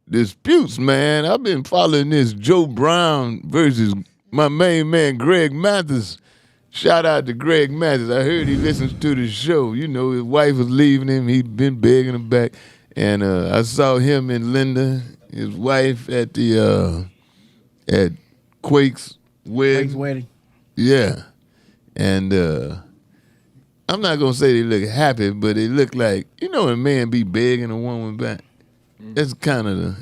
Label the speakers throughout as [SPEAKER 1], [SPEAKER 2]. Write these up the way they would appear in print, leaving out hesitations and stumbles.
[SPEAKER 1] disputes, man. I've been following this Joe Brown versus my main man, Greg Mathis. Shout out to Greg Mathis. I heard he listens to the show. You know, his wife was leaving him. He'd been begging him back. And I saw him and Linda, his wife, at the at Quake's wedding.
[SPEAKER 2] Quake's wedding.
[SPEAKER 1] Yeah. And I'm not gonna say they look happy, but they look like, you know, when a man be begging a woman back. That's kind of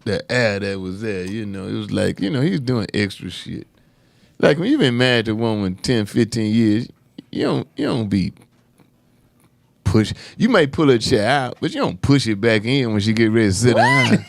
[SPEAKER 1] the air that was there, you know. It was like, you know, he's doing extra shit. Like when you've been married to a woman 10, 15 years, you don't be push. You might pull her chair out, but you don't push it back in when she get ready to sit down.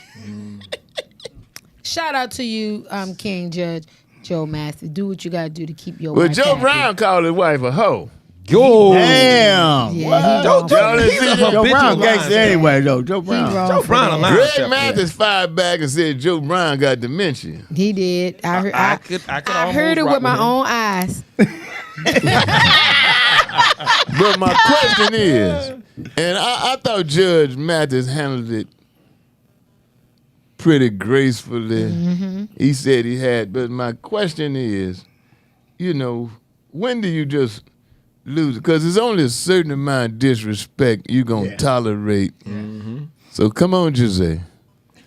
[SPEAKER 3] Shout out to you, King Judge Joe Mathis. Do what you gotta do to keep your
[SPEAKER 1] Well,
[SPEAKER 3] wife
[SPEAKER 1] Joe
[SPEAKER 3] happy.
[SPEAKER 1] Brown called his wife a hoe.
[SPEAKER 2] Yo,
[SPEAKER 3] Yeah,
[SPEAKER 2] damn!
[SPEAKER 3] he
[SPEAKER 2] Joe Brown gangster anyway, though. Joe Brown.
[SPEAKER 3] Joe
[SPEAKER 4] Brown,
[SPEAKER 1] Greg Mathis fired back and said Joe Brown got dementia.
[SPEAKER 3] He did. I heard it with my own eyes.
[SPEAKER 1] But my question is, and I thought Judge Mathis handled it pretty gracefully. Mm-hmm. He said he had, but my question is, you know, when do you just lose it? Because there's only a certain amount of disrespect you're going to tolerate. Mm-hmm. So come on, Jose.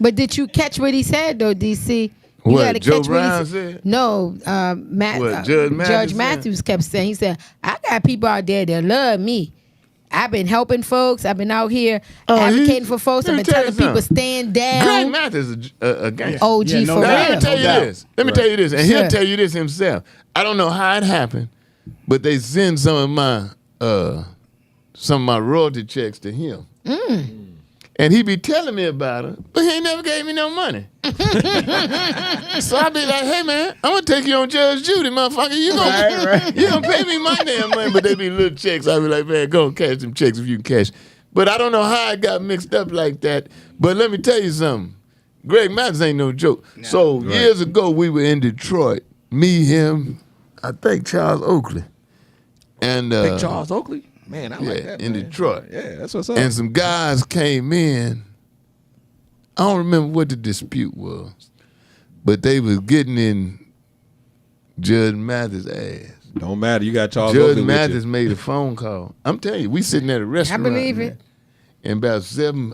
[SPEAKER 3] But did you catch what he said, though, DC? You
[SPEAKER 1] What, Joe
[SPEAKER 3] catch
[SPEAKER 1] Brown
[SPEAKER 3] what
[SPEAKER 1] said?
[SPEAKER 3] No, Judge Mathis kept saying, he said, I got people out there that love me. I've been helping folks. I've been out here advocating for folks. I've been telling people stand down.
[SPEAKER 1] Greg Mathis is a gangster.
[SPEAKER 3] OG for real.
[SPEAKER 1] Let me tell you this. Let me tell you this. And he'll tell you this himself. I don't know how it happened, but they send some of my royalty checks to him. And he be telling me about it, but he ain't never gave me no money. So I be like, hey man, I'm gonna take you on Judge Judy, motherfucker. You gonna pay me my damn money, but they be little checks. I be like, man, go and cash them checks if you can cash. But I don't know how it got mixed up like that. But let me tell you something. Greg Mathis ain't no joke. No. So years ago we were in Detroit. Me, him, I think Charles Oakley. And
[SPEAKER 4] Big Charles Oakley? Man, I like that.
[SPEAKER 1] In
[SPEAKER 4] man.
[SPEAKER 1] Detroit.
[SPEAKER 4] Yeah, that's what's up.
[SPEAKER 1] And some guys came in. I don't remember what the dispute was, but they was getting in Judge Mathis' ass.
[SPEAKER 4] Don't matter. You got Charles
[SPEAKER 1] Judge
[SPEAKER 4] Oakley
[SPEAKER 1] Mathis
[SPEAKER 4] with you.
[SPEAKER 1] made a phone call. I'm telling you, we sitting at a restaurant.
[SPEAKER 3] I believe it.
[SPEAKER 1] And about 7,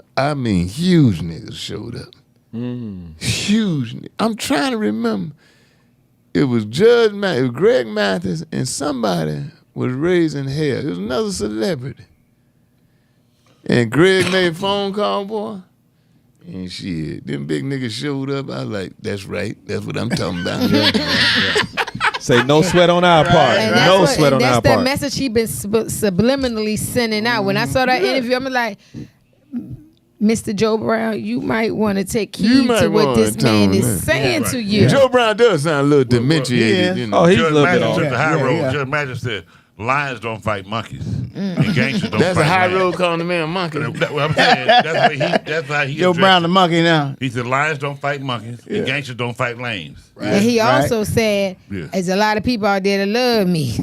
[SPEAKER 1] huge niggas showed up. Huge niggas. I'm trying to remember. It was Judge Mathis, it was Greg Mathis, and somebody was raising hell. It was another celebrity. And Greg made a phone call, boy. And shit, them big niggas showed up. I was like, that's right. That's what I'm talking about.
[SPEAKER 4] Say no sweat on our part. No sweat on our part.
[SPEAKER 3] That's that message he been subliminally sending out. When I saw that interview, I'm like, Mr. Joe Brown, you might want to take heed to what this man is saying to you.
[SPEAKER 1] Joe Brown does sound a little dementiated. You know.
[SPEAKER 4] Oh, he's a little bit off.
[SPEAKER 5] The high road. Judge Mathis said, lions don't fight monkeys. And gangsters don't
[SPEAKER 1] That's
[SPEAKER 5] fight
[SPEAKER 1] a high
[SPEAKER 5] lions.
[SPEAKER 1] road calling the man a monkey.
[SPEAKER 5] That's what I'm saying. That's how he
[SPEAKER 2] Joe Brown the monkey now.
[SPEAKER 5] He said lions don't fight monkeys and gangsters don't fight lames.
[SPEAKER 3] Right. And he also said, there's a lot of people out there that love me.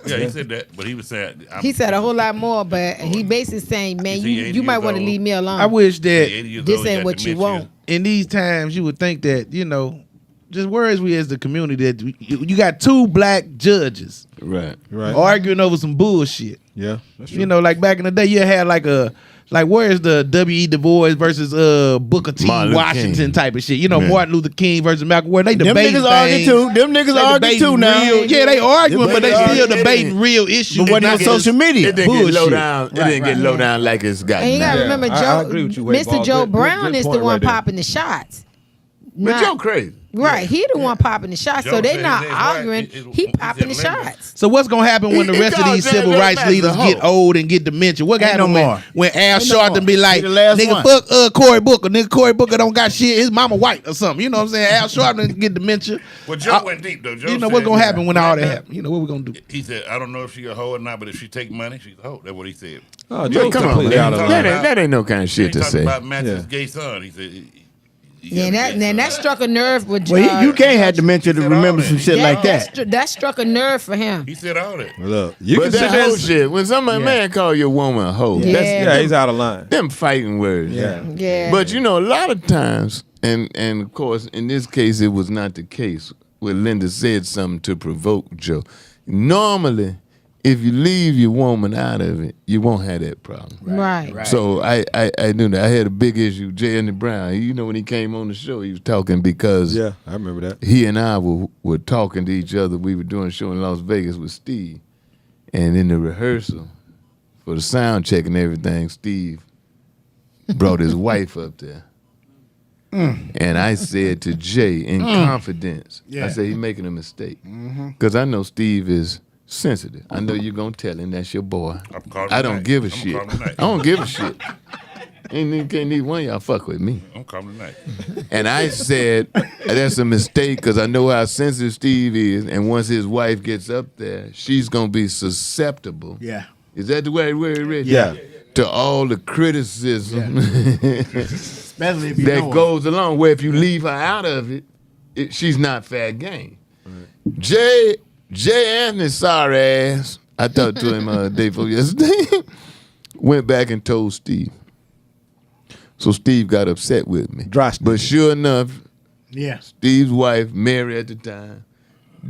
[SPEAKER 5] Yeah, he said that, but he was saying...
[SPEAKER 3] He said a whole lot more, but he basically saying, man, you might want to leave me alone.
[SPEAKER 2] I wish that
[SPEAKER 3] this ain't what you want.
[SPEAKER 2] In these times, you would think that, you know, just whereas we as the community, that you got 2 black judges.
[SPEAKER 1] Right.
[SPEAKER 2] Arguing over some bullshit.
[SPEAKER 4] Yeah, that's true.
[SPEAKER 2] You know, like back in the day, you had where's the W.E. Du Bois versus Booker T. Washington type of shit. You know, Martin Luther King versus Malcolm X. They debating
[SPEAKER 1] Them niggas argue too now.
[SPEAKER 2] Yeah, they arguing, but they still debating real issues.
[SPEAKER 1] But
[SPEAKER 2] not
[SPEAKER 1] on social media. It didn't get low down.
[SPEAKER 2] It
[SPEAKER 1] didn't get low down like it's got.
[SPEAKER 3] And you gotta remember,
[SPEAKER 4] I agree with you,
[SPEAKER 3] Mr. Joe Brown is the one popping the shots.
[SPEAKER 1] But Joe crazy.
[SPEAKER 3] Right, he the one popping the shots, so they not arguing. He popping the shots.
[SPEAKER 2] So what's gonna happen when the rest of these civil rights leaders get old and get dementia? What gonna happen when Al Sharpton be like, nigga, fuck Cory Booker. Nigga, Cory Booker don't got shit. His mama white or something. You know what I'm saying? Al Sharpton get dementia.
[SPEAKER 5] Well, Joe went deep though. Joe
[SPEAKER 2] you know
[SPEAKER 5] said,
[SPEAKER 2] what's gonna happen when all that happens? You know what we gonna do?
[SPEAKER 5] He said, I don't know if she a hoe or not, but if she take money, she's a hoe. That's what he said.
[SPEAKER 4] Oh, Joe
[SPEAKER 1] come on,
[SPEAKER 4] completely out of line.
[SPEAKER 1] That ain't no kind of shit to say.
[SPEAKER 5] About Mathis' gay son. He said
[SPEAKER 3] that struck a nerve with.
[SPEAKER 6] Well, you can't have dementia to remember some shit like that.
[SPEAKER 3] That struck a nerve for him.
[SPEAKER 5] He said all that.
[SPEAKER 4] Look,
[SPEAKER 1] but that whole shit. When somebody man call your woman a hoe,
[SPEAKER 4] he's out of line.
[SPEAKER 1] Them fighting words.
[SPEAKER 3] Yeah.
[SPEAKER 1] But a lot of times, and of course, in this case, it was not the case. Where Linda said something to provoke Joe. Normally, if you leave your woman out of it, you won't have that problem.
[SPEAKER 3] Right.
[SPEAKER 1] So I knew that. I had a big issue. J. Andy Brown, when he came on the show, he was talking because
[SPEAKER 4] I remember that.
[SPEAKER 1] He and I were talking to each other. We were doing a show in Las Vegas with Steve. And in the rehearsal for the sound check and everything, Steve brought his wife up there. And I said to Jay in confidence, I said, he's making a mistake. Because I know Steve is sensitive. I know you're going to tell him that's your boy. I don't give a shit. I don't give a shit. Can't need one of y'all fuck with me.
[SPEAKER 5] I'm coming tonight.
[SPEAKER 1] And I said, that's a mistake because I know how sensitive Steve is. And once his wife gets up there, she's going to be susceptible.
[SPEAKER 6] Yeah.
[SPEAKER 1] Is that the way it read?
[SPEAKER 4] Yeah.
[SPEAKER 1] To all the criticism
[SPEAKER 6] Especially if you
[SPEAKER 1] that goes along. Where if you leave her out of it, she's not fair game. Jay Anthony, sorry ass, I talked to him day before yesterday, went back and told Steve. So Steve got upset with me. But sure enough, Steve's wife, Mary at the time,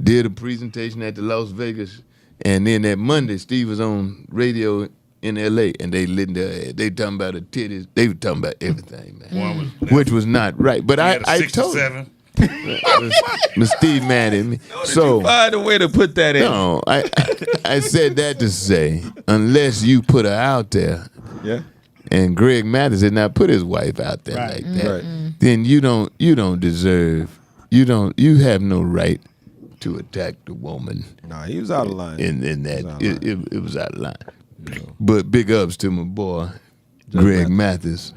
[SPEAKER 1] did a presentation at the Las Vegas. And then that Monday, Steve was on radio in L.A. and they lit their. They talking about the titties. They were talking about everything, man. Which was not right. But I told him. Miss Steve mad at me. So
[SPEAKER 4] find a way to put that in.
[SPEAKER 1] No, I said that to say, unless you put her out there.
[SPEAKER 4] Yeah.
[SPEAKER 1] And Greg Mathis did not put his wife out there like that. Then you don't deserve. You have no right to attack the woman.
[SPEAKER 4] Nah, he was out of line.
[SPEAKER 1] In that it was out of line. But big ups to my boy, Greg Mathis,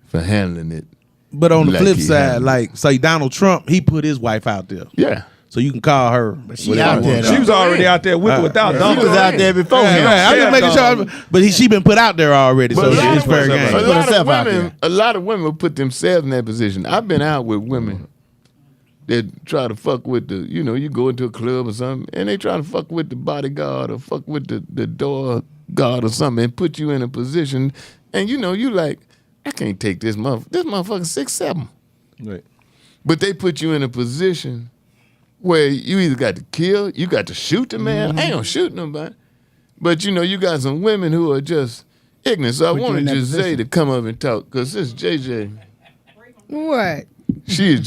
[SPEAKER 1] for handling it.
[SPEAKER 2] But on the flip side, like, say Donald Trump, he put his wife out there.
[SPEAKER 1] Yeah.
[SPEAKER 2] So you can call her.
[SPEAKER 6] But she out there,
[SPEAKER 4] she was already out there with or without Donald.
[SPEAKER 6] She was out there before him.
[SPEAKER 2] Right. I'm just making sure. But she been put out there already, so it's fair game.
[SPEAKER 1] A lot of women will put themselves in that position. I've been out with women that try to fuck with the, you go into a club or something, and they try to fuck with the bodyguard or fuck with the door guard or something and put you in a position, and you like, I can't take this motherfucker. This motherfucker's 6'7".
[SPEAKER 4] Right.
[SPEAKER 1] But they put you in a position where you either got to kill, you got to shoot the man. I ain't gonna shoot nobody. But you got some women who are just ignorant. So I wanted Giselle to come up and talk, because this JJ.
[SPEAKER 3] What?
[SPEAKER 1] She a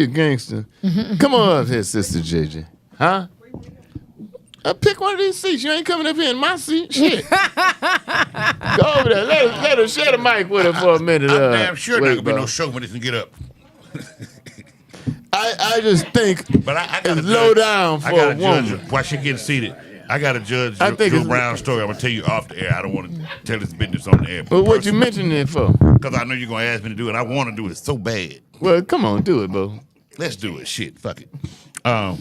[SPEAKER 1] gangster. Come on up here, Sister JJ. Huh? Pick one of these seats. You ain't coming up here in my seat. Shit. Go over there. Let her share the mic with her for a minute.
[SPEAKER 5] I'm damn sure there could be no show when this can get up.
[SPEAKER 1] I just think
[SPEAKER 5] but I got
[SPEAKER 1] it's low down for a woman.
[SPEAKER 5] While she getting seated, I got to judge Joe Brown's story. I'm going to tell you off the air. I don't want to tell this business on the air.
[SPEAKER 1] But what you mentioning it for?
[SPEAKER 5] Because I know you're going to ask me to do it. I want to do it so bad.
[SPEAKER 1] Well, come on, do it, bro.
[SPEAKER 5] Let's do it. Shit, fuck it. I'll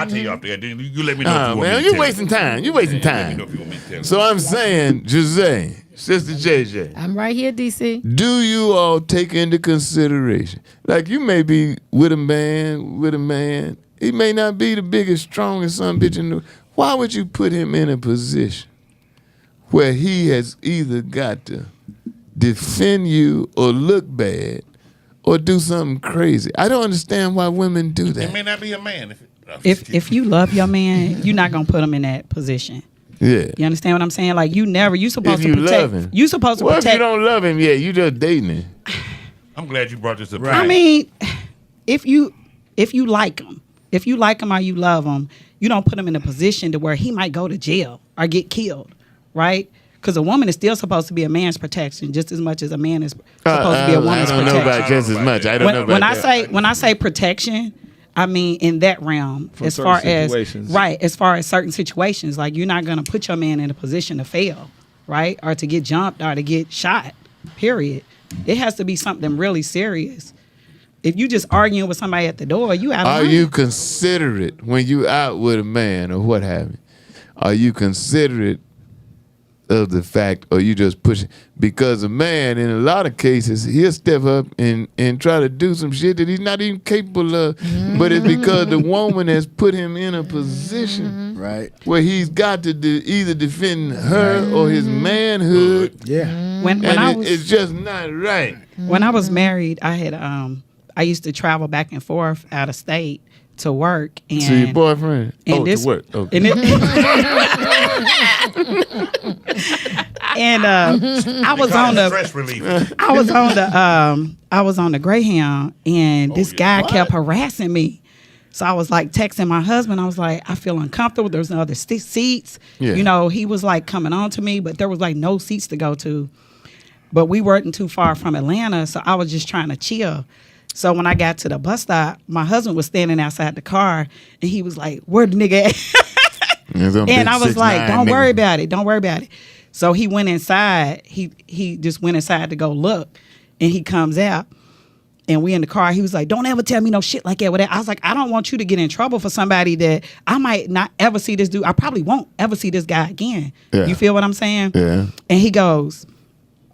[SPEAKER 5] tell you off the air. You let me know if you want me to
[SPEAKER 1] you're wasting time. You're wasting time.
[SPEAKER 5] Let me know if you want me to tell
[SPEAKER 1] So I'm saying, Giselle, Sister JJ.
[SPEAKER 3] I'm right here, DC.
[SPEAKER 1] Do you all take into consideration, like you may be with a man, he may not be the biggest, strongest son bitch in the. Why would you put him in a position where he has either got to defend you or look bad or do something crazy? I don't understand why women do that.
[SPEAKER 5] It may not be a man.
[SPEAKER 7] If you love your man, you're not gonna put him in that position.
[SPEAKER 1] Yeah.
[SPEAKER 7] You understand what I'm saying? Like you supposed to protect.
[SPEAKER 1] Love him.
[SPEAKER 7] You supposed to protect.
[SPEAKER 1] If you don't love him, you just dating him.
[SPEAKER 5] I'm glad you brought this up.
[SPEAKER 7] Right. I mean, if you like him, or you love him, you don't put him in a position to where he might go to jail or get killed, right? Because a woman is still supposed to be a man's protection just as much as a man is supposed to be a woman's protection.
[SPEAKER 1] I don't know about just as much. I don't know about that.
[SPEAKER 7] When I say protection, I mean in that realm, as far as certain situations, like you're not gonna put your man in a position to fail, right, or to get jumped or to get shot. Period. It has to be something really serious. If you just arguing with somebody at the door, you out of line.
[SPEAKER 1] Are you considerate when you out with a man or what have you? Are you considerate of the fact, or you just push it? Because a man, in a lot of cases, he'll step up and try to do some shit that he's not even capable of, but it's because the woman has put him in a position
[SPEAKER 6] right
[SPEAKER 1] where he's got to either defend her or his manhood.
[SPEAKER 6] Yeah.
[SPEAKER 7] When
[SPEAKER 1] it's just not right.
[SPEAKER 7] When I was married, I had I used to travel back and forth out of state to work. And
[SPEAKER 1] to your boyfriend?
[SPEAKER 7] And
[SPEAKER 1] to work. Okay.
[SPEAKER 7] And I was on the
[SPEAKER 5] stress relief.
[SPEAKER 7] I was on the Greyhound, and this guy kept harassing me. So I was like texting my husband. I was like, I feel uncomfortable. There's no other seats.
[SPEAKER 1] Yeah.
[SPEAKER 7] You know, he was like coming on to me, but there was like no seats to go to. But we weren't too far from Atlanta, so I was just trying to chill. So when I got to the bus stop, my husband was standing outside the car, and he was like, "Where the nigga at?" And I was like, "Don't worry about it. Don't worry about it." So he went inside. He just went inside to go look, and he comes out, and we in the car. He was like, "Don't ever tell me no shit like that." I was like, "I don't want you to get in trouble for somebody that I might not ever see this dude. I probably won't ever see this guy again."
[SPEAKER 1] Yeah.
[SPEAKER 7] You feel what I'm saying?
[SPEAKER 1] Yeah.
[SPEAKER 7] And he goes,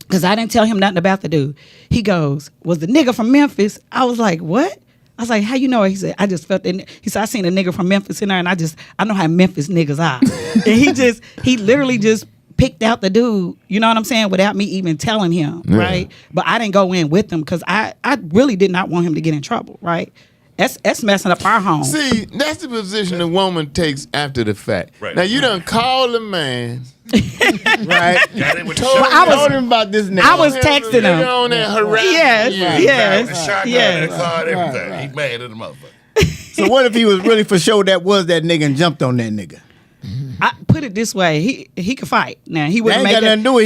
[SPEAKER 7] because I didn't tell him nothing about the dude. He goes, "Was the nigga from Memphis?" I was like, "What?" I was like, "How you know?" He said, "I just felt that." He said, "I seen a nigga from Memphis in there, and I know how Memphis niggas are." And he literally just picked out the dude, you know what I'm saying, without me even telling him, right? But I didn't go in with him because I really did not want him to get in trouble, right? That's messing up our home.
[SPEAKER 1] See, that's the position the woman takes after the fact.
[SPEAKER 5] Right.
[SPEAKER 1] Now, you done call the man.
[SPEAKER 6] right
[SPEAKER 7] told
[SPEAKER 6] him about this nigga.
[SPEAKER 7] I was texting him.
[SPEAKER 1] On that harassment.
[SPEAKER 5] Everything. He mad at the motherfucker.
[SPEAKER 6] So what if he was really for sure that was that nigga and jumped on that nigga?
[SPEAKER 7] I put it this way: he could fight. Now he would have made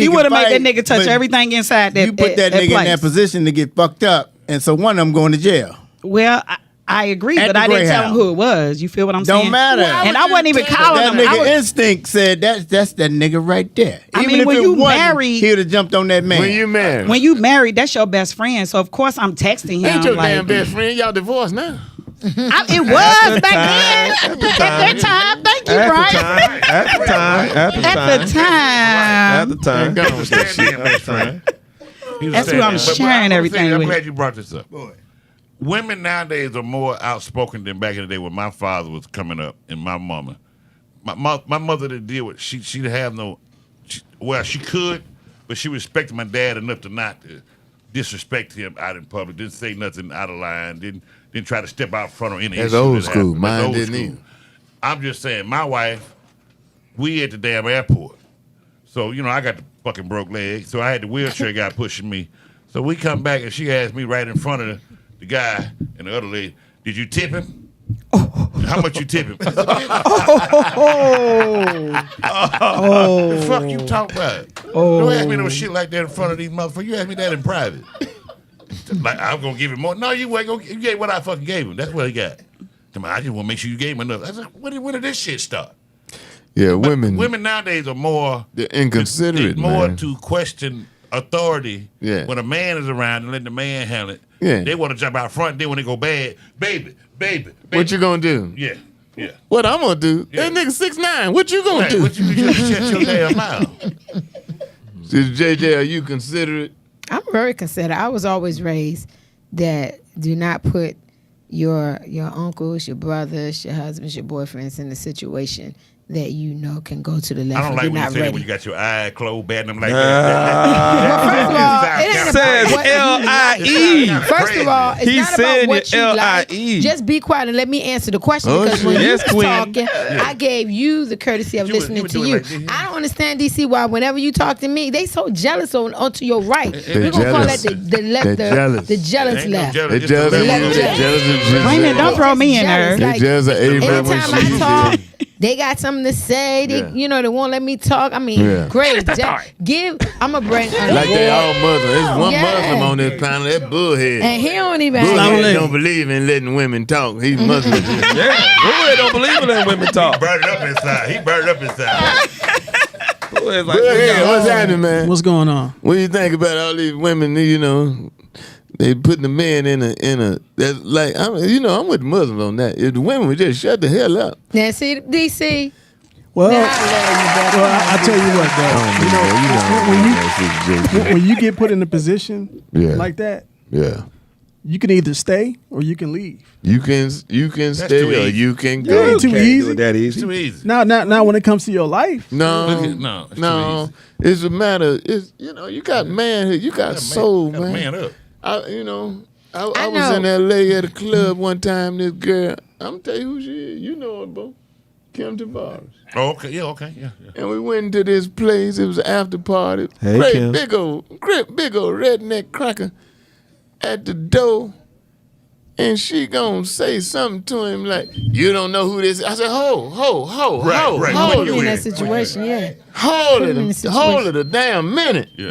[SPEAKER 6] He
[SPEAKER 7] would have made that nigga touch everything inside that.
[SPEAKER 6] You put that nigga in that position to get fucked up, and so one of them going to jail.
[SPEAKER 7] Well, I agree, but I didn't tell him who it was. You feel what I'm saying?
[SPEAKER 6] Don't matter.
[SPEAKER 7] And I wasn't even calling him.
[SPEAKER 6] That nigga instinct said that's that nigga right there.
[SPEAKER 7] I
[SPEAKER 6] Even
[SPEAKER 7] mean,
[SPEAKER 6] if
[SPEAKER 7] when
[SPEAKER 6] it
[SPEAKER 7] you
[SPEAKER 6] wasn't,
[SPEAKER 7] married,
[SPEAKER 6] he would have jumped on that man.
[SPEAKER 1] When you married,
[SPEAKER 7] that's your best friend. So of course I'm texting him.
[SPEAKER 1] Ain't your
[SPEAKER 7] like,
[SPEAKER 1] damn best friend. Y'all divorced now.
[SPEAKER 7] It was back then. At that time. Thank you, Brian. At the time. That's who I'm sharing everything with.
[SPEAKER 5] I'm glad you brought this up. Women nowadays are more outspoken than back in the day when my father was coming up and my mama. My mother didn't deal with. She'd have no. She could, but she respected my dad enough to not disrespect him out in public. Didn't say nothing out of line. Didn't try to step out front of any issue.
[SPEAKER 1] That's old school. Mine didn't either.
[SPEAKER 5] I'm just saying, my wife, we at the damn airport. So, I got the fucking broke leg. So I had the wheelchair guy pushing me. So we come back and she asked me right in front of the guy and the other lady, "Did you tip him?" How much you tip him? The fuck you talk about? Don't ask me no shit like that in front of these motherfuckers. You ask me that in private. Like, I'm going to give him more. No, you ain't going to. You gave what I fucking gave him. That's what he got. I just want to make sure you gave him enough. I was like, when did this shit start?
[SPEAKER 1] Yeah,
[SPEAKER 5] but
[SPEAKER 1] women
[SPEAKER 5] nowadays are more.
[SPEAKER 1] They're inconsiderate,
[SPEAKER 5] more
[SPEAKER 1] man.
[SPEAKER 5] to question authority when a man is around and let the man handle it.
[SPEAKER 1] Yeah.
[SPEAKER 5] They want to jump out front. Then when they go bad, baby.
[SPEAKER 1] What you gonna do?
[SPEAKER 5] Yeah.
[SPEAKER 1] What I'm gonna do? Yeah. That nigga 6'9". What you gonna do?
[SPEAKER 5] What you just shut your damn mouth.
[SPEAKER 1] JJ, are you considerate?
[SPEAKER 3] I'm very considerate. I was always raised that do not put your uncles, your brothers, your husbands, your boyfriends in a situation that you know can go to the left.
[SPEAKER 5] I don't like when you say that when you got your eye closed, batting them like that.
[SPEAKER 3] First
[SPEAKER 4] of all, it ain't about L-I-E.
[SPEAKER 3] First of all, it's not about what you like. Just be quiet and let me answer the question, because when you was talking, I gave you the courtesy of listening to you. I don't understand, DC, why whenever you talk to me, they so jealous onto your right. We're going to call that the left, the jealous left.
[SPEAKER 1] They jealous.
[SPEAKER 7] Wait a minute, don't throw me in there.
[SPEAKER 1] They jealous.
[SPEAKER 3] Anytime I talk, they got something to say. They, they won't let me talk. I mean, great. I'm going to bring
[SPEAKER 1] like they all Muslim. There's one Muslim on this panel. That bullhead.
[SPEAKER 3] And he don't even
[SPEAKER 1] don't believe in letting women talk. He's Muslim.
[SPEAKER 4] Bullhead don't believe in letting women talk.
[SPEAKER 5] He burned it up inside.
[SPEAKER 4] Bullhead's like,
[SPEAKER 1] what's happening, man?
[SPEAKER 8] What's going on?
[SPEAKER 1] What do you think about all these women, they putting the men in a that's like, I'm with Muslims on that. If the women would just shut the hell up.
[SPEAKER 3] Now, see, DC.
[SPEAKER 8] Well, I tell you what, though. When you get put in a position like that, you can either stay or you can leave.
[SPEAKER 1] You can stay or you can go.
[SPEAKER 8] It ain't too easy.
[SPEAKER 4] That easy.
[SPEAKER 5] Too easy.
[SPEAKER 8] Now, when it comes to your life,
[SPEAKER 1] no. It's a matter. It's you got manhood, you got soul, man.
[SPEAKER 5] Man up.
[SPEAKER 1] I was in L.A. at a club one time. This girl, I'm tell you who she is. You know her, bro. Kim Tavares.
[SPEAKER 5] Oh, okay, yeah.
[SPEAKER 1] And we went into this place. It was an after party.
[SPEAKER 4] Hey,
[SPEAKER 1] Great
[SPEAKER 4] Kim.
[SPEAKER 1] big old redneck cracker at the door. And she gonna say something to him like, "You don't know who this is." I said, "Ho,
[SPEAKER 5] Right.
[SPEAKER 1] hold
[SPEAKER 3] Put
[SPEAKER 1] it,
[SPEAKER 3] me in that situation,
[SPEAKER 1] hold
[SPEAKER 3] Put him in the
[SPEAKER 1] it,
[SPEAKER 3] situation.
[SPEAKER 1] hold it a damn minute."
[SPEAKER 5] Yeah.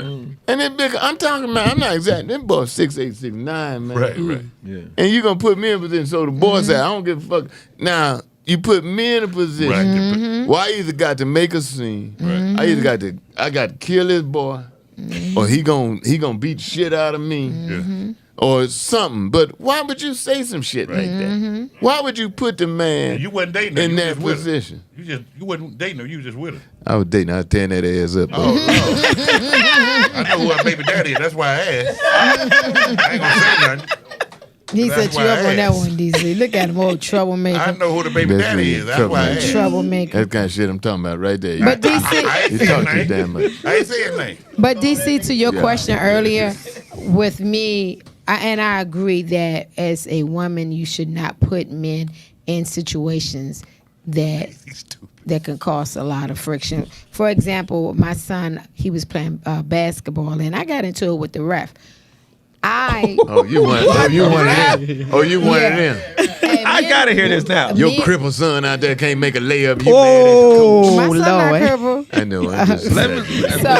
[SPEAKER 1] And then big, I'm talking about, I'm not exact. Them boys 6'8", 6'9", man.
[SPEAKER 5] Right.
[SPEAKER 4] Yeah.
[SPEAKER 1] And you gonna put me in a position. So the boy said, "I don't give a fuck." Now you put me in a position.
[SPEAKER 5] Right.
[SPEAKER 1] Well, I either got to make a scene. I either got to kill this boy, or he gonna beat the shit out of me.
[SPEAKER 5] Yeah.
[SPEAKER 1] Or something, but why would you say some shit like that? Why would you put the man
[SPEAKER 5] You wasn't dating her.
[SPEAKER 1] in
[SPEAKER 5] You
[SPEAKER 1] that
[SPEAKER 5] was with her.
[SPEAKER 1] position?
[SPEAKER 5] You wasn't dating her. You was just with her.
[SPEAKER 1] I was dating. I was tearing that ass up.
[SPEAKER 5] Oh, no. I know who her baby daddy is. That's why I asked. I ain't gonna say nothing.
[SPEAKER 3] He
[SPEAKER 5] That's
[SPEAKER 3] set you
[SPEAKER 5] why
[SPEAKER 3] up
[SPEAKER 5] I
[SPEAKER 3] on that
[SPEAKER 5] asked.
[SPEAKER 3] one, DC. Look at him, old troublemaker.
[SPEAKER 5] I know who the baby
[SPEAKER 1] That's
[SPEAKER 5] daddy
[SPEAKER 1] it.
[SPEAKER 5] is. That's why I asked.
[SPEAKER 3] Troublemaker.
[SPEAKER 1] That kind of shit I'm talking about right there.
[SPEAKER 3] But
[SPEAKER 5] I
[SPEAKER 3] DC,
[SPEAKER 5] ain't
[SPEAKER 1] You
[SPEAKER 5] saying
[SPEAKER 1] talk too
[SPEAKER 5] nothing.
[SPEAKER 1] damn much.
[SPEAKER 5] I ain't saying nothing.
[SPEAKER 3] but DC, to your question earlier, with me, I agree that as a woman, you should not put men in situations that can cause a lot of friction. For example, my son, he was playing basketball, and I got into it with the ref.
[SPEAKER 1] You wanted him.
[SPEAKER 4] I gotta hear this now.
[SPEAKER 1] Your crippled son out there can't make a layup. You
[SPEAKER 3] My son
[SPEAKER 7] Lord.
[SPEAKER 3] not crippled.
[SPEAKER 1] mad at the coach.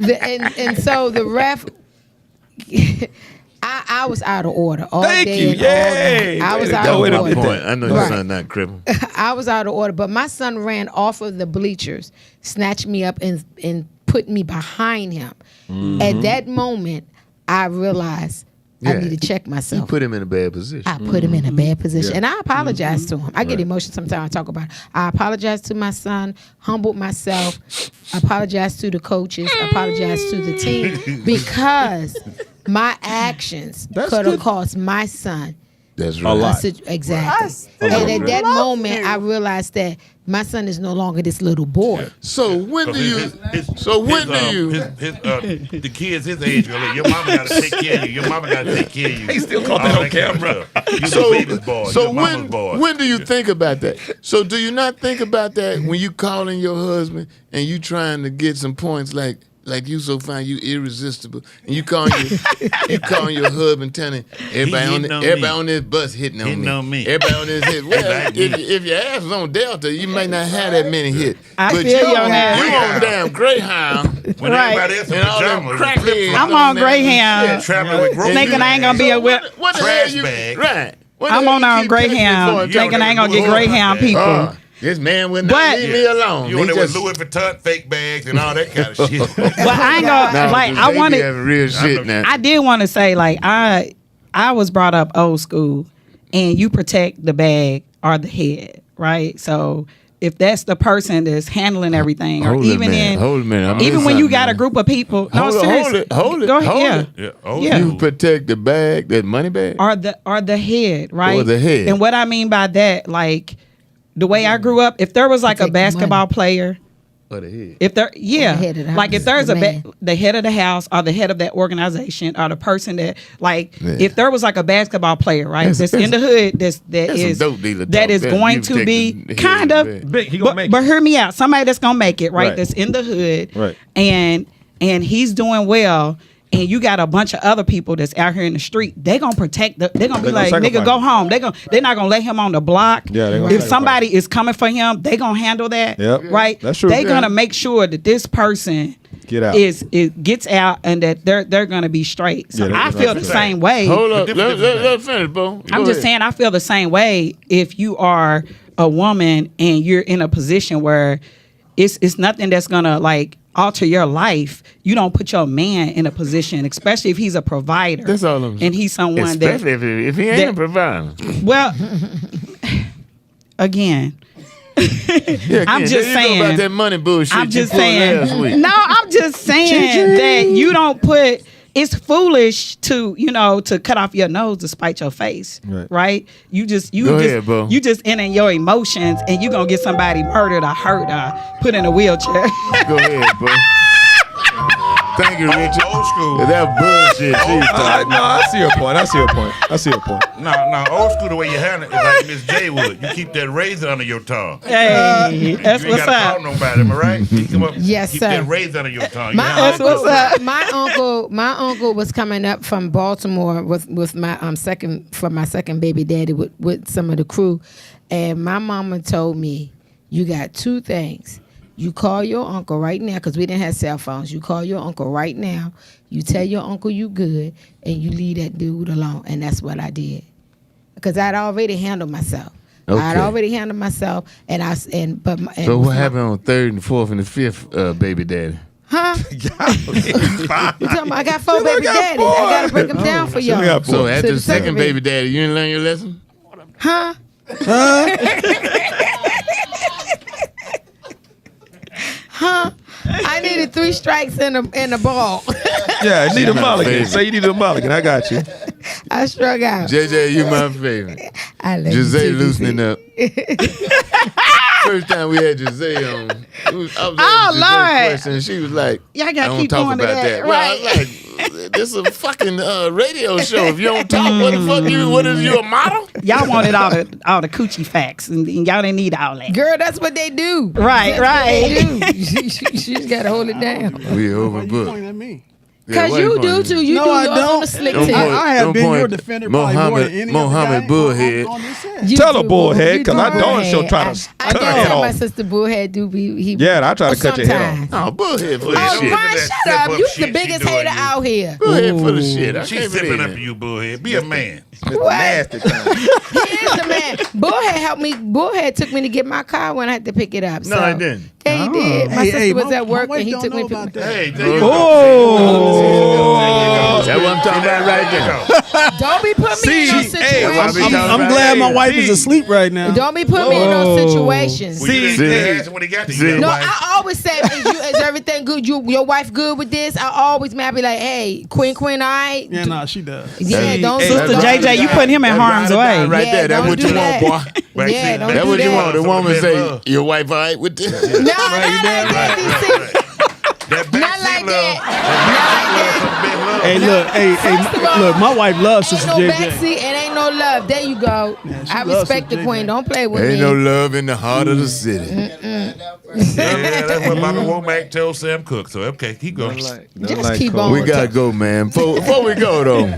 [SPEAKER 1] I know. I'm just saying.
[SPEAKER 3] So the ref, I was out of order all
[SPEAKER 4] Thank
[SPEAKER 3] day.
[SPEAKER 4] you.
[SPEAKER 3] and all night.
[SPEAKER 4] Yay.
[SPEAKER 3] I was
[SPEAKER 4] Way to
[SPEAKER 3] out
[SPEAKER 4] go.
[SPEAKER 3] of
[SPEAKER 4] Way to
[SPEAKER 3] order.
[SPEAKER 4] go.
[SPEAKER 1] Point. I know your
[SPEAKER 3] Right.
[SPEAKER 1] son not crippled.
[SPEAKER 3] I was out of order, but my son ran off of the bleachers, snatched me up, and put me behind him. At that moment, I realized I need to check
[SPEAKER 1] You
[SPEAKER 3] myself.
[SPEAKER 1] put him in a bad position.
[SPEAKER 3] I put him in a bad position. And I apologize to him. I get emotional sometimes I talk about it. I apologize to my son, humbled myself, apologize to the coaches, apologize to the team, because my actions could have cost my son
[SPEAKER 1] That's
[SPEAKER 4] A
[SPEAKER 1] right.
[SPEAKER 4] lot.
[SPEAKER 3] Exactly. And at that moment, I realized that my son is no longer this little boy.
[SPEAKER 1] So when do you?
[SPEAKER 5] The kids his age, your mama gotta take care of you. Your mama gotta take care of you.
[SPEAKER 4] He still caught that on camera.
[SPEAKER 5] You the baby's boy.
[SPEAKER 1] So
[SPEAKER 5] your mama's boy.
[SPEAKER 1] when do you think about that? So do you not think about that when you calling your husband and you trying to get some points like you so fine, you irresistible, and you calling your husband telling everybody on this bus hitting on me. Everybody on this hit. Well, if your ass was on Delta, you might not have that many hits.
[SPEAKER 7] I
[SPEAKER 1] but
[SPEAKER 7] feel
[SPEAKER 1] you
[SPEAKER 7] you on that.
[SPEAKER 1] You on damn Greyhound.
[SPEAKER 5] When
[SPEAKER 7] Right.
[SPEAKER 5] everybody else in
[SPEAKER 1] And all them
[SPEAKER 5] pajamas,
[SPEAKER 1] crackheads.
[SPEAKER 7] I'm on Greyhound.
[SPEAKER 5] traveling with groceries.
[SPEAKER 7] Thinking I ain't gonna be a whip.
[SPEAKER 1] What the
[SPEAKER 5] Trash
[SPEAKER 1] hell you
[SPEAKER 5] bag.
[SPEAKER 1] right? What the
[SPEAKER 7] I'm
[SPEAKER 1] hell
[SPEAKER 7] on
[SPEAKER 1] you
[SPEAKER 7] our
[SPEAKER 1] keep texting me for
[SPEAKER 7] Greyhound,
[SPEAKER 1] and
[SPEAKER 7] thinking I ain't gonna get
[SPEAKER 5] Louis
[SPEAKER 7] Greyhound
[SPEAKER 5] bag.
[SPEAKER 7] people.
[SPEAKER 1] This man would
[SPEAKER 7] But-
[SPEAKER 1] not leave me alone.
[SPEAKER 5] You
[SPEAKER 1] He
[SPEAKER 5] on there with
[SPEAKER 1] just-
[SPEAKER 5] Louis Vuitton fake bags and all that kind of shit.
[SPEAKER 7] But I ain't gonna
[SPEAKER 1] Nah,
[SPEAKER 7] like.
[SPEAKER 1] they
[SPEAKER 7] I
[SPEAKER 1] be
[SPEAKER 7] wanted.
[SPEAKER 1] having real shit now.
[SPEAKER 7] I did want to say like I was brought up old school, and you protect the bag or the head, right? So if that's the person that's handling everything, or
[SPEAKER 1] Hold it,
[SPEAKER 7] even
[SPEAKER 1] man. Hold it, man. I
[SPEAKER 7] even
[SPEAKER 1] missed
[SPEAKER 7] when you
[SPEAKER 1] something,
[SPEAKER 7] got
[SPEAKER 1] man.
[SPEAKER 7] a group of people,
[SPEAKER 1] Hold it,
[SPEAKER 7] seriously,
[SPEAKER 1] hold it,
[SPEAKER 7] go ahead,
[SPEAKER 1] hold
[SPEAKER 7] yeah.
[SPEAKER 1] it.
[SPEAKER 7] Yeah.
[SPEAKER 1] You protect the bag, that money bag.
[SPEAKER 7] or the head, right?
[SPEAKER 1] Or the head.
[SPEAKER 7] And what I mean by that, like the way I grew up, if there was like a
[SPEAKER 3] Protect the
[SPEAKER 7] basketball
[SPEAKER 3] money.
[SPEAKER 7] player,
[SPEAKER 1] Or the head.
[SPEAKER 7] if there,
[SPEAKER 3] the head of the
[SPEAKER 7] like if
[SPEAKER 3] house,
[SPEAKER 7] there's
[SPEAKER 3] the
[SPEAKER 7] the
[SPEAKER 3] man.
[SPEAKER 7] head of the house or the head of that organization or the person that like
[SPEAKER 1] Yeah.
[SPEAKER 7] if there was like a basketball player, right, that's in the hood, that
[SPEAKER 1] That's
[SPEAKER 7] is
[SPEAKER 1] some dope dealer
[SPEAKER 7] that
[SPEAKER 1] talk.
[SPEAKER 7] is
[SPEAKER 1] That
[SPEAKER 7] going
[SPEAKER 1] you
[SPEAKER 7] to
[SPEAKER 1] take
[SPEAKER 7] be
[SPEAKER 1] the head
[SPEAKER 7] kind
[SPEAKER 1] of the
[SPEAKER 7] of,
[SPEAKER 1] bag.
[SPEAKER 4] Big, he gonna make
[SPEAKER 7] but
[SPEAKER 4] it.
[SPEAKER 7] hear me out. Somebody that's gonna make it, right?
[SPEAKER 4] Right.
[SPEAKER 7] That's in the hood,
[SPEAKER 4] Right.
[SPEAKER 7] and he's doing well. And you got a bunch of other people that's out here in the street. They gonna protect the. They gonna be
[SPEAKER 4] They gonna
[SPEAKER 7] like, nigga,
[SPEAKER 4] sacrifice
[SPEAKER 7] go
[SPEAKER 4] him.
[SPEAKER 7] home. They're not gonna let him on the block.
[SPEAKER 4] Yeah, they gonna
[SPEAKER 7] if
[SPEAKER 4] sacrifice
[SPEAKER 7] somebody is coming for him, they gonna handle that.
[SPEAKER 4] Yep.
[SPEAKER 7] Right.
[SPEAKER 4] That's true.
[SPEAKER 7] They
[SPEAKER 4] Yeah.
[SPEAKER 7] gonna make sure that this person
[SPEAKER 4] Get out.
[SPEAKER 7] gets out and that they're gonna be straight. So
[SPEAKER 4] Yeah,
[SPEAKER 7] I
[SPEAKER 4] they're
[SPEAKER 7] feel
[SPEAKER 4] gonna
[SPEAKER 7] the
[SPEAKER 4] be
[SPEAKER 7] same way.
[SPEAKER 1] Hold up.
[SPEAKER 5] different
[SPEAKER 1] Let's finish, bro.
[SPEAKER 7] I'm just saying I feel the same way if you are a woman and you're in a position where it's nothing that's gonna like alter your life. You don't put your man in a position, especially if he's a provider.
[SPEAKER 1] That's all I'm saying.
[SPEAKER 7] And he's someone
[SPEAKER 1] Especially if he ain't
[SPEAKER 7] that-
[SPEAKER 1] a provider.
[SPEAKER 7] well, again, I'm just saying
[SPEAKER 1] about that money bullshit.
[SPEAKER 7] I'm just saying. No, I'm just saying that you don't put. It's foolish to cut off your nose to spite your face, right? You just in your emotions, and you gonna get somebody murdered or hurt or put in a wheelchair.
[SPEAKER 1] Go ahead, bro. Thank you, Richard.
[SPEAKER 5] Old school.
[SPEAKER 1] That bullshit.
[SPEAKER 4] I see your point.
[SPEAKER 5] No, old school, the way you handle it is like Miss J would. You keep that razor under your tongue.
[SPEAKER 7] Hey, that's what's up.
[SPEAKER 5] You ain't got to call nobody, am I right?
[SPEAKER 3] Yes,
[SPEAKER 5] keep
[SPEAKER 3] sir.
[SPEAKER 5] that razor under your tongue.
[SPEAKER 3] My uncle was coming up from Baltimore with my second baby daddy with some of the crew, and my mama told me, you got two things. You call your uncle right now, because we didn't have cell phones. You call your uncle right now. You tell your uncle you good, and you leave that dude alone. And that's what I did, because I'd already handled myself. So what
[SPEAKER 1] happened on 3rd and 4th and the 5th, baby daddy?
[SPEAKER 3] Huh? You talking about I got 4 baby daddies. I gotta break them down for y'all.
[SPEAKER 1] So after the second baby daddy, you didn't learn your lesson?
[SPEAKER 3] Huh? Huh? I needed 3 strikes and a ball.
[SPEAKER 4] Yeah, I need a mulligan. Say you need a mulligan. I got you.
[SPEAKER 3] I struck out.
[SPEAKER 1] JJ, you my favorite.
[SPEAKER 3] I love
[SPEAKER 1] Giselle loosening up. First time we had Giselle on, I was
[SPEAKER 7] Lord.
[SPEAKER 1] question. She was like,
[SPEAKER 7] Y'all gotta
[SPEAKER 1] I
[SPEAKER 7] keep
[SPEAKER 1] don't talk
[SPEAKER 7] going
[SPEAKER 1] about
[SPEAKER 7] to that.
[SPEAKER 1] Well, I
[SPEAKER 7] Right.
[SPEAKER 1] was like, this is a fucking radio show. If you don't talk, what the fuck you? What is you, a model?
[SPEAKER 7] Y'all wanted all the coochie facts, and y'all didn't need all that.
[SPEAKER 3] Girl, that's what they do.
[SPEAKER 7] Right.
[SPEAKER 3] You just gotta hold it down.
[SPEAKER 1] We
[SPEAKER 8] Why you
[SPEAKER 1] overbooked.
[SPEAKER 8] pointing at me?
[SPEAKER 3] Because you do too. You
[SPEAKER 8] No,
[SPEAKER 3] do
[SPEAKER 8] I
[SPEAKER 3] yours
[SPEAKER 8] don't.
[SPEAKER 3] on the slick
[SPEAKER 8] Don't
[SPEAKER 3] tip.
[SPEAKER 8] point. I have been
[SPEAKER 1] Don't
[SPEAKER 8] your
[SPEAKER 1] point.
[SPEAKER 8] defender probably more than any
[SPEAKER 1] Mohammed
[SPEAKER 8] other guy
[SPEAKER 1] Bullhead.
[SPEAKER 8] on this set.
[SPEAKER 3] You
[SPEAKER 4] Tell
[SPEAKER 3] do,
[SPEAKER 4] a bullhead,
[SPEAKER 3] you
[SPEAKER 4] 'cause
[SPEAKER 3] do
[SPEAKER 4] I know
[SPEAKER 3] bullhead.
[SPEAKER 4] she'll try to
[SPEAKER 3] I
[SPEAKER 4] cut her
[SPEAKER 3] did
[SPEAKER 4] head
[SPEAKER 3] tell my
[SPEAKER 4] off.
[SPEAKER 3] sister Bullhead do be.
[SPEAKER 4] Yeah, I try to cut your head
[SPEAKER 3] sometimes.
[SPEAKER 1] Oh, Bullhead for the
[SPEAKER 3] Oh,
[SPEAKER 1] shit.
[SPEAKER 3] Ron, shut up. You the biggest hater out here.
[SPEAKER 1] Bullhead for the shit. I
[SPEAKER 5] She's
[SPEAKER 1] can't
[SPEAKER 5] sipping
[SPEAKER 1] believe
[SPEAKER 5] up
[SPEAKER 1] it.
[SPEAKER 5] you, Bullhead. Be a man.
[SPEAKER 3] What?
[SPEAKER 2] Nasty time.
[SPEAKER 3] He is the man. Bullhead helped me. Bullhead took me to get my car when I had to pick it up.
[SPEAKER 1] No,
[SPEAKER 3] so.
[SPEAKER 1] I didn't.
[SPEAKER 3] Yeah, he did. My sister was at work and he took me to pick
[SPEAKER 8] about
[SPEAKER 3] me.
[SPEAKER 8] that.
[SPEAKER 5] Hey, there you go.
[SPEAKER 4] Oh.
[SPEAKER 1] That's what I'm talking about right there.
[SPEAKER 3] Don't be putting me in no situations.
[SPEAKER 8] I'm glad my wife is asleep right now.
[SPEAKER 3] Don't be putting me in no situations.
[SPEAKER 5] Well, you didn't ask him when he got to you.
[SPEAKER 3] No, I always say, is everything good? Your wife good with this? I always be like, hey, Queen, all right?
[SPEAKER 8] Yeah, nah, she does.
[SPEAKER 3] Yeah, don't
[SPEAKER 7] Sister
[SPEAKER 3] don't
[SPEAKER 7] JJ,
[SPEAKER 3] do
[SPEAKER 7] you
[SPEAKER 3] that.
[SPEAKER 7] putting him in harm's way.
[SPEAKER 1] Right
[SPEAKER 3] Yeah,
[SPEAKER 1] there. That's
[SPEAKER 3] don't
[SPEAKER 1] what
[SPEAKER 3] do
[SPEAKER 1] you
[SPEAKER 3] that.
[SPEAKER 1] want, boy.
[SPEAKER 3] Yeah, don't
[SPEAKER 1] That's
[SPEAKER 3] do
[SPEAKER 1] what you
[SPEAKER 3] that.
[SPEAKER 1] want. The woman
[SPEAKER 5] Some
[SPEAKER 1] say,
[SPEAKER 5] love.
[SPEAKER 1] your wife all right with this?
[SPEAKER 3] No, not like that, DC.
[SPEAKER 5] That
[SPEAKER 3] Not like that.
[SPEAKER 8] Hey, look,
[SPEAKER 3] First of all,
[SPEAKER 8] look, my wife loves
[SPEAKER 3] Ain't
[SPEAKER 8] Sister
[SPEAKER 3] no
[SPEAKER 8] JJ.
[SPEAKER 3] backseat and ain't no love. There you go.
[SPEAKER 8] Yeah, she
[SPEAKER 3] I
[SPEAKER 8] loves
[SPEAKER 3] respect the
[SPEAKER 8] Sister
[SPEAKER 3] queen.
[SPEAKER 8] JJ.
[SPEAKER 3] Don't play with
[SPEAKER 1] Ain't
[SPEAKER 3] me.
[SPEAKER 1] no love in the heart of the city.
[SPEAKER 5] Yeah, that's what Bobby Womack told Sam Cooke. So, okay, keep going.
[SPEAKER 3] Just keep on.
[SPEAKER 1] We gotta go, man. Before we go though,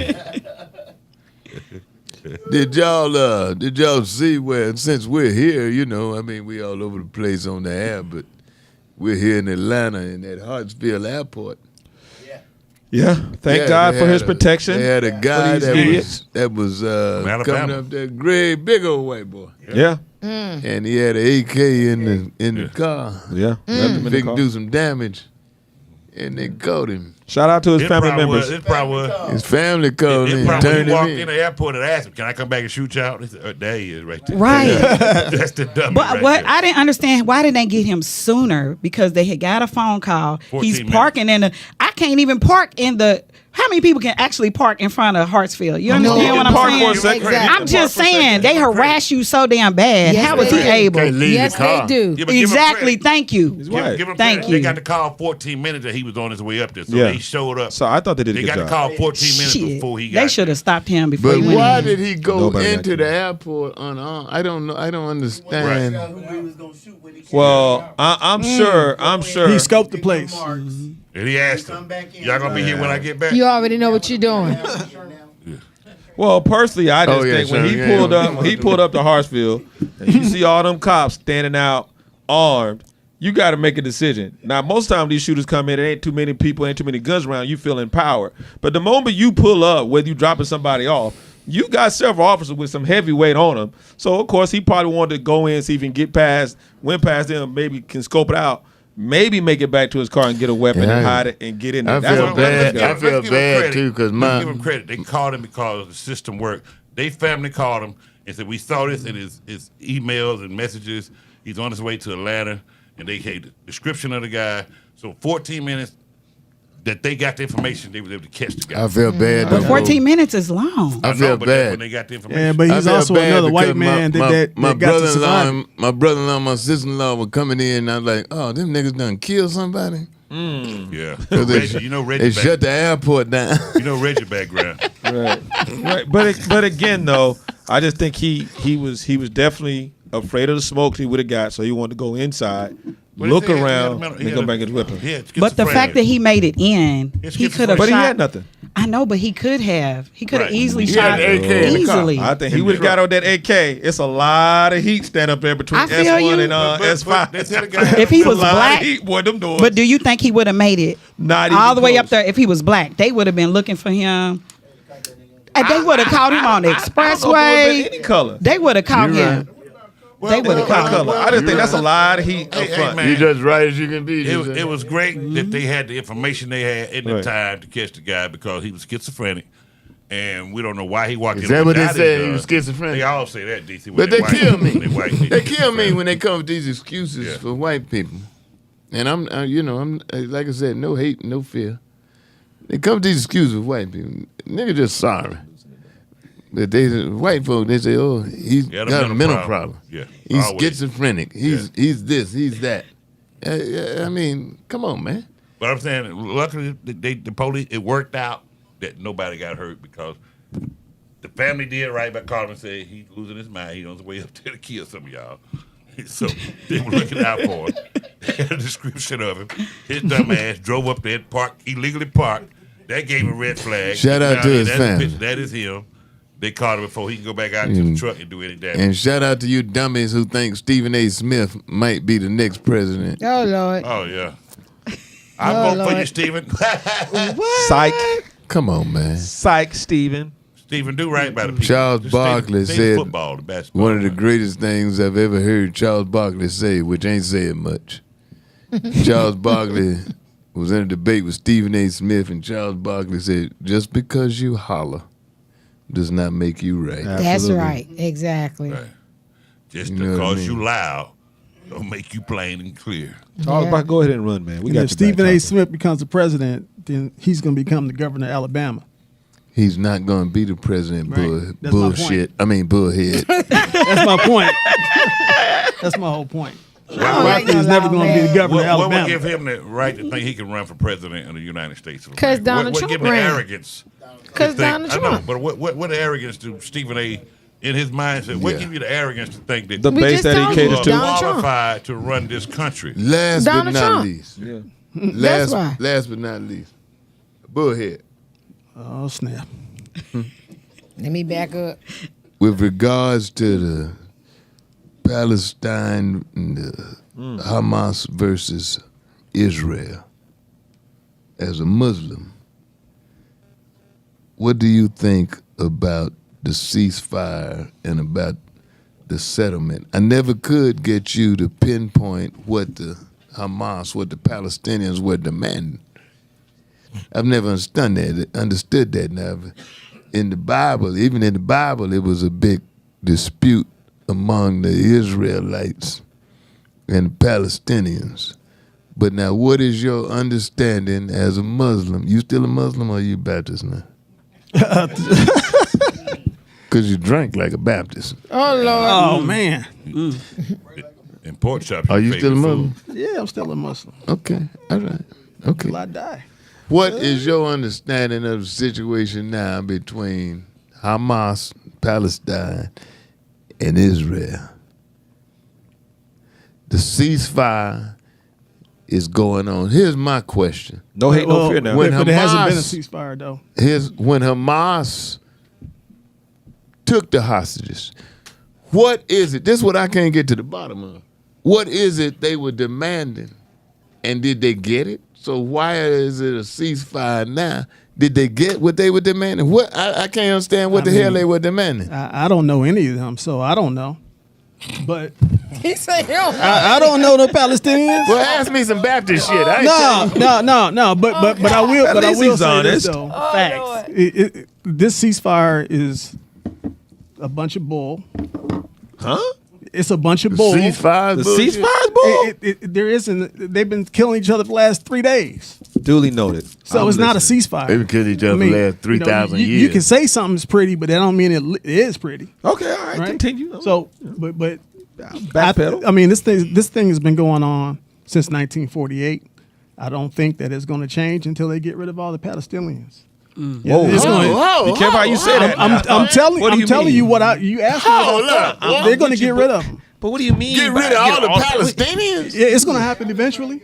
[SPEAKER 1] did y'all see where since we're here, we all over the place on the air, but we're here in Atlanta in that Hartsfield Airport.
[SPEAKER 4] Yeah, thank God for his protection.
[SPEAKER 1] They had a guy that was
[SPEAKER 5] Alabama.
[SPEAKER 1] coming up there, great big old white boy.
[SPEAKER 4] Yeah.
[SPEAKER 1] And he had an AK in the car.
[SPEAKER 4] Yeah. Left him in the
[SPEAKER 1] Big
[SPEAKER 4] car.
[SPEAKER 1] do some damage. And they caught him.
[SPEAKER 4] Shout out to his family
[SPEAKER 5] probably
[SPEAKER 4] members.
[SPEAKER 5] It probably was.
[SPEAKER 1] His family called him,
[SPEAKER 5] Probably
[SPEAKER 1] turned
[SPEAKER 5] he walked
[SPEAKER 1] him
[SPEAKER 5] in
[SPEAKER 1] in.
[SPEAKER 5] the airport and asked him, "Can I come back and shoot you out?" He said, there he is, right there.
[SPEAKER 7] Right.
[SPEAKER 5] That's the dummy.
[SPEAKER 7] But
[SPEAKER 5] right
[SPEAKER 7] what
[SPEAKER 5] there.
[SPEAKER 7] I didn't understand, why didn't they get him sooner? Because they had got a phone call.
[SPEAKER 5] 14
[SPEAKER 7] He's
[SPEAKER 5] minutes.
[SPEAKER 7] parking I can't even park in the. How many people can actually park in front of Hartsfield? You understand what I'm
[SPEAKER 4] Park for a
[SPEAKER 7] saying?
[SPEAKER 4] second.
[SPEAKER 3] Exactly.
[SPEAKER 7] I'm just saying they harass you so damn bad.
[SPEAKER 3] Yes,
[SPEAKER 7] How was he
[SPEAKER 3] they do.
[SPEAKER 7] able?
[SPEAKER 1] Can't leave
[SPEAKER 3] Yes,
[SPEAKER 1] the car.
[SPEAKER 3] they do.
[SPEAKER 5] Yeah, but give him
[SPEAKER 7] Exactly.
[SPEAKER 5] credit.
[SPEAKER 7] Thank you.
[SPEAKER 4] His
[SPEAKER 5] Give
[SPEAKER 4] wife.
[SPEAKER 5] him
[SPEAKER 7] Thank
[SPEAKER 5] credit.
[SPEAKER 7] you.
[SPEAKER 5] They got the call 14 minutes that he was on his way up there. So
[SPEAKER 4] Yeah.
[SPEAKER 5] he showed up.
[SPEAKER 4] So I thought they did a
[SPEAKER 5] They
[SPEAKER 4] good
[SPEAKER 5] got the
[SPEAKER 4] job.
[SPEAKER 5] call 14 minutes
[SPEAKER 7] Shit.
[SPEAKER 5] before he got
[SPEAKER 7] They should have stopped him before
[SPEAKER 1] But
[SPEAKER 7] he went
[SPEAKER 1] why
[SPEAKER 7] in.
[SPEAKER 1] did he go
[SPEAKER 4] Nobody got
[SPEAKER 1] into
[SPEAKER 4] killed.
[SPEAKER 1] the airport unarmed? I don't know. I don't understand.
[SPEAKER 4] Well, I'm sure.
[SPEAKER 8] He scoped the place.
[SPEAKER 5] And he asked him, "Y'all gonna be here when I get back?"
[SPEAKER 3] You already know what you're doing.
[SPEAKER 4] Well, personally, I just
[SPEAKER 1] Oh, yeah,
[SPEAKER 4] think when he
[SPEAKER 1] sure,
[SPEAKER 4] pulled up to Hartsfield, and you see all them cops standing out armed, you got to make a decision. Now, most times these shooters come in, there ain't too many people, ain't too many guns around, you feel empowered. But the moment you pull up, whether you dropping somebody off, you got several officers with some heavy weight on them. So, of course, he probably wanted to go in, see if he can went past them, maybe can scope it out. Maybe make it back to his car and get a weapon and hide it and get in there.
[SPEAKER 1] I
[SPEAKER 4] That's
[SPEAKER 1] feel
[SPEAKER 4] what
[SPEAKER 1] bad.
[SPEAKER 4] I'm
[SPEAKER 1] I feel bad too because
[SPEAKER 5] Let's give him credit. They called him because the system worked. They family called him and said, "We saw this in his emails and messages, He's on his way to Atlanta, and they gave the description of the guy. So 14 minutes that they got the information, they were able to catch the guy.
[SPEAKER 1] I feel bad.
[SPEAKER 7] But 14 minutes is long.
[SPEAKER 1] I feel bad
[SPEAKER 5] when they got the information.
[SPEAKER 8] Yeah, but he's also another white man that got to survive.
[SPEAKER 1] My brother-in-law, my sister-in-law were coming in, and I was like, "Oh, them niggas done killed somebody."
[SPEAKER 5] Yeah,
[SPEAKER 1] Reggie, they shut the airport down.
[SPEAKER 5] You know Reggie background,
[SPEAKER 4] right? But again, though, I just think he was definitely afraid of the smoke he would have got, so he wanted to go inside. Look around and go back his weapon.
[SPEAKER 7] But the fact that he made it in, he could have.
[SPEAKER 4] But he had nothing.
[SPEAKER 7] I know, but he could have. He could have easily
[SPEAKER 1] he
[SPEAKER 7] shot
[SPEAKER 1] had AK
[SPEAKER 7] easily.
[SPEAKER 4] I think he would have got on that AK. It's a lot of heat stand up there between S1 and S5.
[SPEAKER 7] If he was black,
[SPEAKER 4] heat, boy, them doors.
[SPEAKER 7] but do you think he would have made it
[SPEAKER 4] Not
[SPEAKER 7] all
[SPEAKER 4] even
[SPEAKER 7] the way up
[SPEAKER 4] close.
[SPEAKER 7] there? If he was black, they would have been looking for him. And they would have caught him on the expressway.
[SPEAKER 4] Any color.
[SPEAKER 7] They would have caught him. They would have caught him.
[SPEAKER 4] I just think that's a lot of heat up front.
[SPEAKER 5] man.
[SPEAKER 1] You just right as you can be.
[SPEAKER 5] It was great that they had the information they had in the time to catch the guy because he was schizophrenic, and we don't know why he walked in.
[SPEAKER 1] Is that what they
[SPEAKER 5] without
[SPEAKER 1] said?
[SPEAKER 5] his
[SPEAKER 1] He was
[SPEAKER 5] gun.
[SPEAKER 1] schizophrenic.
[SPEAKER 5] They all say that, DC.
[SPEAKER 1] But they kill me.
[SPEAKER 5] They
[SPEAKER 1] kill me when they come with these excuses for white people. And I'm like I said, no hate, no fear. They come with these excuses for white people. Nigga just sorry. But white folk, they say, oh, he's got a mental problem.
[SPEAKER 5] Yeah,
[SPEAKER 1] he's
[SPEAKER 5] always.
[SPEAKER 1] schizophrenic. He's this, he's that. I mean, come on, man.
[SPEAKER 5] But I'm saying, luckily, the police, it worked out that nobody got hurt because the family did right by calling and saying he's losing his mind. He's on his way up there to kill some of y'all. So they were looking out for him. They had a description of him. His dumb ass drove up there, illegally parked. That gave him a red flag.
[SPEAKER 1] Shout out to his family.
[SPEAKER 5] That is him. They caught him before he can go back out to the truck and do any damage.
[SPEAKER 1] And shout out to you dummies who think Stephen A. Smith might be the next president.
[SPEAKER 3] Oh, Lord.
[SPEAKER 5] Oh, yeah. I'm voting for you, Stephen.
[SPEAKER 4] What? Psych.
[SPEAKER 1] Come on, man.
[SPEAKER 4] Psych, Stephen.
[SPEAKER 5] Stephen, do right by the people.
[SPEAKER 1] Charles
[SPEAKER 5] Just
[SPEAKER 1] Barkley
[SPEAKER 5] stay
[SPEAKER 1] said
[SPEAKER 5] football, the basketball,
[SPEAKER 1] one of the greatest things I've ever heard Charles Barkley say, which ain't saying much. Charles Barkley was in a debate with Stephen A. Smith, and Charles Barkley said, just because you holler does not make you right.
[SPEAKER 3] That's right. Exactly.
[SPEAKER 5] Right. Just because you loud don't make you plain and clear.
[SPEAKER 4] Charles Barkley, go ahead and run, man.
[SPEAKER 8] And if Stephen A. Smith becomes the president, then he's going to become the governor of Alabama.
[SPEAKER 1] He's not going to be the president.
[SPEAKER 8] Right.
[SPEAKER 1] Bullshit. I mean, bullhead.
[SPEAKER 8] That's my point. That's my whole point. Barkley is never going to be the governor of Alabama.
[SPEAKER 5] What would give him the right to think he can run for president of the United States?
[SPEAKER 3] Because Donald Trump
[SPEAKER 5] give him the
[SPEAKER 3] ran.
[SPEAKER 5] arrogance?
[SPEAKER 3] Because Donald
[SPEAKER 5] I
[SPEAKER 3] Trump.
[SPEAKER 5] know, but what arrogance do Stephen A. in his mindset? What give you the arrogance to think that
[SPEAKER 4] the base that he caters to
[SPEAKER 5] qualified to run this country?
[SPEAKER 1] Last but
[SPEAKER 3] Donald
[SPEAKER 1] not
[SPEAKER 3] Trump.
[SPEAKER 1] least.
[SPEAKER 3] Yeah. That's why.
[SPEAKER 1] Last but not least. Bullhead.
[SPEAKER 8] Oh, snap.
[SPEAKER 3] Let me back up.
[SPEAKER 1] With regards to the Palestine and the Hamas versus Israel, as a Muslim, what do you think about the ceasefire and about the settlement? I never could get you to pinpoint what the Hamas, what the Palestinians were demanding. I've never understood that. Now, in the Bible, even in the Bible, it was a big dispute among the Israelites and the Palestinians. But now, what is your understanding as a Muslim? You still a Muslim or you Baptist now? Because you drank like a Baptist.
[SPEAKER 3] Oh, Lord.
[SPEAKER 8] Oh, man.
[SPEAKER 5] In pork chop.
[SPEAKER 1] Are you still a Muslim?
[SPEAKER 8] Yeah, I'm still a Muslim.
[SPEAKER 1] Okay, all right. Okay.
[SPEAKER 8] Till I die.
[SPEAKER 1] What is your understanding of the situation now between Hamas, Palestine, and Israel? The ceasefire is going on. Here's my question.
[SPEAKER 4] No hate, no fear now.
[SPEAKER 8] But it hasn't been a ceasefire, though.
[SPEAKER 1] When Hamas took the hostages, what is it? This is what I can't get to the bottom of. What is it they were demanding? And did they get it? So why is it a ceasefire now? Did they get what they were demanding? What I can't understand what the hell they were demanding.
[SPEAKER 8] I don't know any of them, so I don't know. But
[SPEAKER 3] He said,
[SPEAKER 8] I don't know the Palestinians.
[SPEAKER 1] Well, ask me some Baptist shit. I ain't
[SPEAKER 8] No. But I will. But I will say this though.
[SPEAKER 3] Oh,
[SPEAKER 8] Facts. This ceasefire is a bunch of bull.
[SPEAKER 4] Huh?
[SPEAKER 8] It's a bunch of bull.
[SPEAKER 1] Ceasefires,
[SPEAKER 4] bull.
[SPEAKER 8] There isn't. They've been killing each other for the last 3 days.
[SPEAKER 4] Duly noted.
[SPEAKER 8] So it's not a ceasefire.
[SPEAKER 1] They've been killing each other for the last 3,000 years.
[SPEAKER 8] You can say something's pretty, but that don't mean it is pretty.
[SPEAKER 4] Okay, all right. Continue.
[SPEAKER 8] So, but
[SPEAKER 4] backpedal.
[SPEAKER 8] I mean, this thing has been going on since 1948. I don't think that it's going to change until they get rid of all the Palestinians.
[SPEAKER 4] Whoa! Be careful how you say that.
[SPEAKER 8] I'm telling you what you asked me. They're going to get rid of them.
[SPEAKER 4] But what do you mean?
[SPEAKER 1] Get rid of all the Palestinians?
[SPEAKER 8] Yeah, it's going to happen eventually.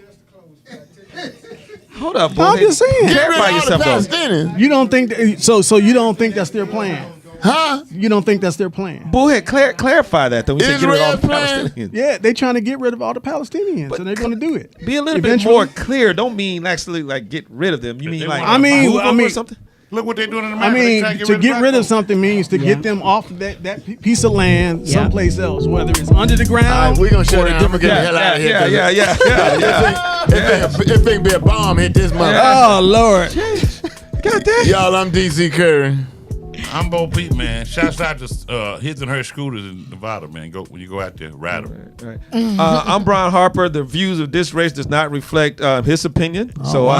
[SPEAKER 4] Hold up, boy.
[SPEAKER 8] I'm just saying.
[SPEAKER 1] Get rid of all the Palestinians.
[SPEAKER 8] You don't think so? You don't think that's their plan?
[SPEAKER 1] Huh?
[SPEAKER 8] You don't think that's their plan?
[SPEAKER 4] Bullhead, clarify that though. We said get rid of all the Palestinians.
[SPEAKER 8] Yeah, they're trying to get rid of all the Palestinians, and they're going to do it.
[SPEAKER 4] Be a little bit more clear. Don't mean actually like get rid of them. You mean like
[SPEAKER 8] or something?
[SPEAKER 5] Look what they're doing in America.
[SPEAKER 8] To get rid of something means to get them off that piece of land someplace else, whether it's under the ground.
[SPEAKER 1] All right, we're gonna shut down. Get the hell out of here. If they be a bomb hit this mother.
[SPEAKER 8] Oh Lord!
[SPEAKER 4] God damn.
[SPEAKER 1] Y'all, I'm DC Curry.
[SPEAKER 5] I'm Bo Peep, man. Shouts out to his and her scooters in Nevada, man. Go when you go out there, ride them.
[SPEAKER 4] Right. I'm Brian Harper. The views of DisRace does not reflect his opinion. So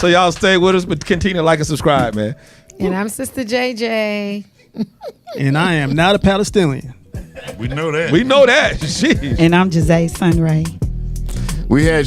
[SPEAKER 4] y'all stay with us, but continue to like and subscribe, man.
[SPEAKER 3] And I'm Sister JJ.
[SPEAKER 8] And I am not a Palestinian.
[SPEAKER 5] We know that.
[SPEAKER 4] We know that. Jeez.
[SPEAKER 7] And I'm Jose Sunray.
[SPEAKER 1] We had